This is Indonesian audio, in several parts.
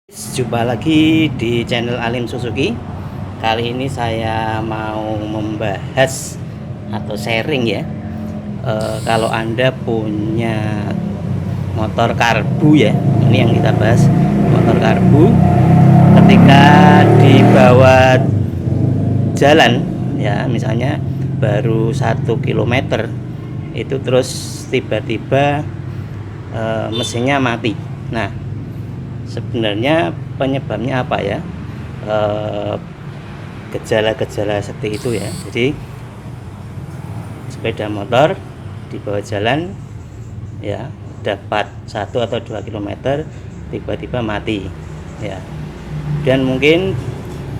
Jumpa lagi di channel Alim Suzuki. Kali ini saya mau membahas atau sharing ya. Kalau Anda punya motor karbu ya, ini yang kita bahas, motor karbu. Ketika dibawa jalan ya, misalnya baru 1 km itu terus tiba-tiba mesinnya mati. Nah, sebenarnya penyebabnya apa ya? Gejala-gejala seperti itu ya. Jadi sepeda motor dibawa jalan ya, dapat 1 atau 2 km tiba-tiba mati ya, dan mungkin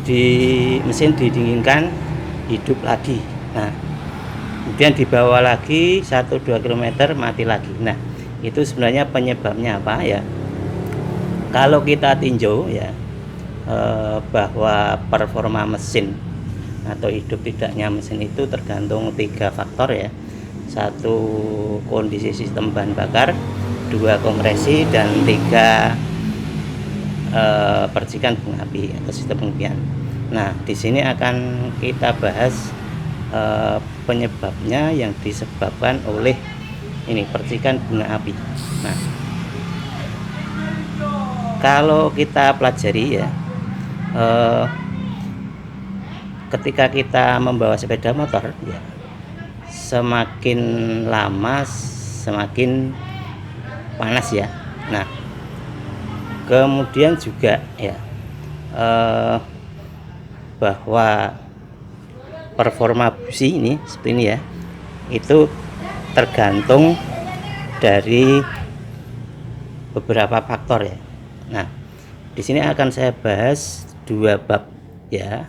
di mesin didinginkan hidup lagi. Nah, kemudian dibawa lagi 1-2 km mati lagi. Nah, itu sebenarnya penyebabnya apa ya? Kalau kita tinjau ya, bahwa performa mesin atau hidup tidaknya mesin itu tergantung 3 faktor ya. 1, kondisi sistem bahan bakar, 2, kompresi, dan 3, percikan bunga api atau sistem pengumpian. Nah, di sini akan kita bahas penyebabnya yang disebabkan oleh ini percikan bunga api. Nah, kalau kita pelajari ya, ketika kita membawa sepeda motor ya, semakin lama semakin panas ya. Nah, kemudian juga ya, bahwa performa busi ini seperti ini ya, itu tergantung dari beberapa faktor ya. Nah, di sini akan saya bahas 2 bab ya,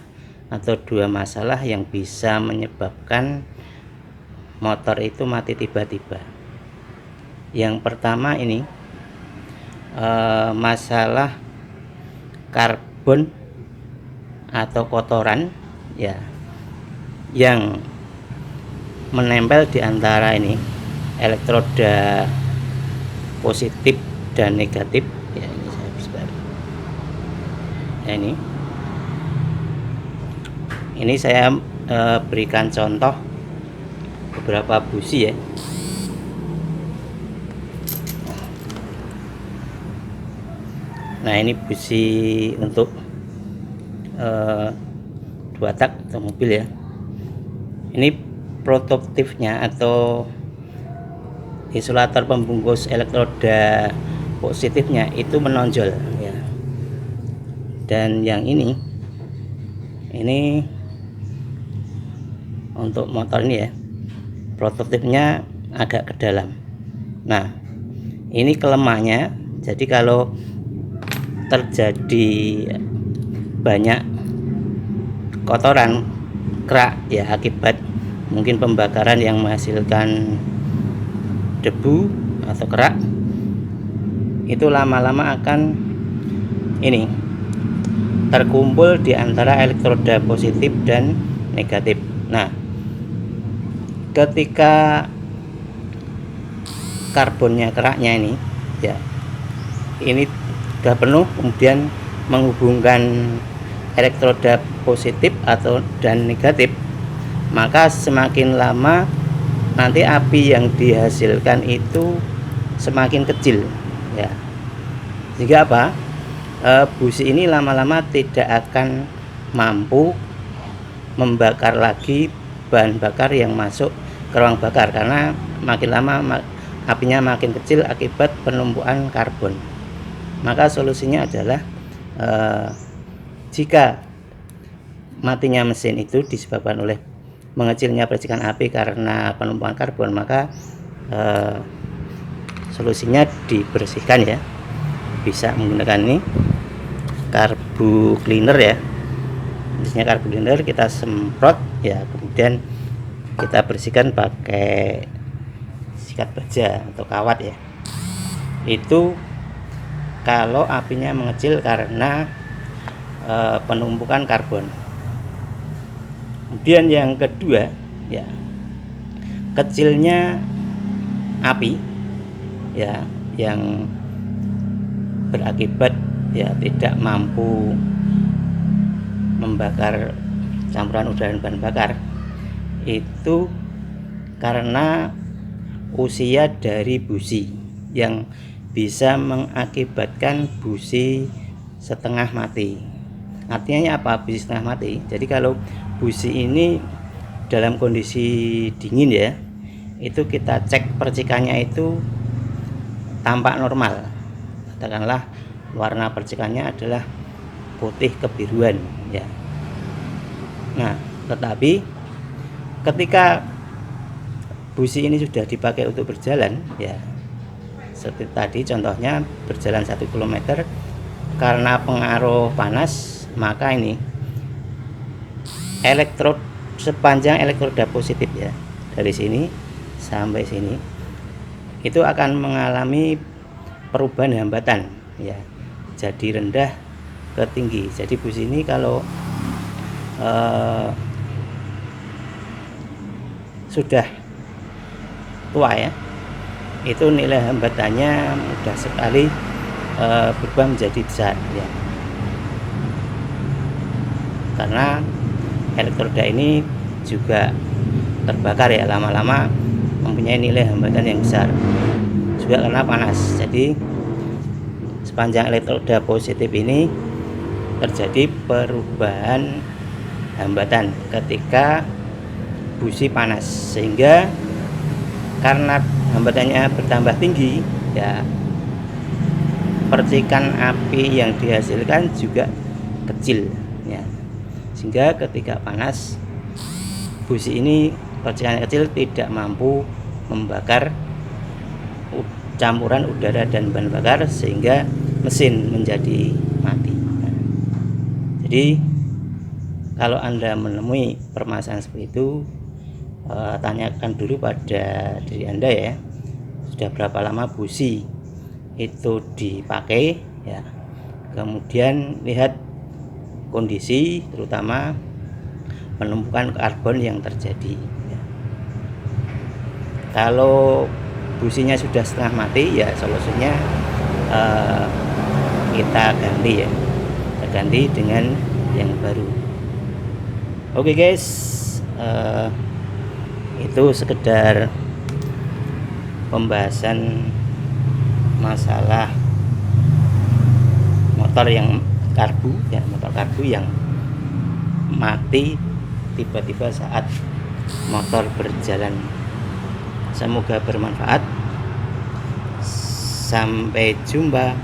atau 2 masalah yang bisa menyebabkan motor itu mati tiba-tiba. Yang pertama ini masalah karbon atau kotoran ya, yang menempel di antara ini elektroda positif dan negatif ya. Ini saya sebentar ya, ini saya berikan contoh beberapa busi ya. Nah, ini busi untuk 2 tak atau mobil ya. Ini prototipnya atau isolator pembungkus elektroda positifnya itu menonjol ya. Dan yang ini untuk motor ini ya, prototipnya agak ke dalam. Nah, ini kelemahannya. Jadi kalau terjadi banyak kotoran, kerak ya, akibat mungkin pembakaran yang menghasilkan debu atau kerak, itu lama-lama akan ini terkumpul di antara elektroda positif dan negatif. Nah, ketika karbonnya, keraknya ini ya, ini sudah penuh, kemudian menghubungkan elektroda positif atau dan negatif, maka semakin lama nanti api yang dihasilkan itu semakin kecil ya. Sehingga apa? Busi ini lama-lama tidak akan mampu membakar lagi bahan bakar yang masuk ke ruang bakar, karena makin lama apinya makin kecil akibat penumpukan karbon. Maka solusinya adalah jika matinya mesin itu disebabkan oleh mengecilnya percikan api karena penumpukan karbon, maka solusinya dibersihkan ya. Bisa menggunakan ini karbu cleaner ya. Biasanya karbu cleaner kita semprot ya, kemudian kita bersihkan pakai sikat baja atau kawat ya. Itu kalau apinya mengecil karena penumpukan karbon. Kemudian yang kedua ya, kecilnya api ya, yang berakibat ya tidak mampu membakar campuran udara dan bahan bakar itu karena usia dari busi yang bisa mengakibatkan busi setengah mati. Artinya apa busi setengah mati? Jadi kalau busi ini dalam kondisi dingin ya, itu kita cek percikannya itu tampak normal, katakanlah warna percikannya adalah putih kebiruan ya. Nah, tetapi ketika busi ini sudah dipakai untuk berjalan ya, seperti tadi contohnya berjalan 1 km karena pengaruh panas, maka ini elektrod sepanjang elektroda positif ya, dari sini sampai sini itu akan mengalami perubahan hambatan ya, jadi rendah ke tinggi. Jadi busi ini kalau sudah tua ya, itu nilai hambatannya mudah sekali berubah menjadi besar ya, karena elektroda ini juga terbakar ya, lama-lama mempunyai nilai hambatan yang besar juga karena panas. Jadi sepanjang elektroda positif ini terjadi perubahan hambatan ketika busi panas, sehingga karena hambatannya bertambah tinggi ya, percikan api yang dihasilkan juga kecil ya, sehingga ketika panas busi ini percikan kecil tidak mampu membakar campuran udara dan bahan bakar sehingga mesin menjadi mati. Nah, jadi kalau Anda menemui permasalahan seperti itu, tanyakan dulu pada diri Anda ya, sudah berapa lama busi itu dipakai ya, kemudian lihat kondisi terutama penumpukan karbon yang terjadi ya. Kalau businya sudah setengah mati ya, solusinya kita ganti ya, kita ganti dengan yang baru. Oke guys, itu sekedar pembahasan masalah motor yang karbu ya, motor karbu yang mati tiba-tiba saat motor berjalan. Semoga bermanfaat. Sampai jumpa.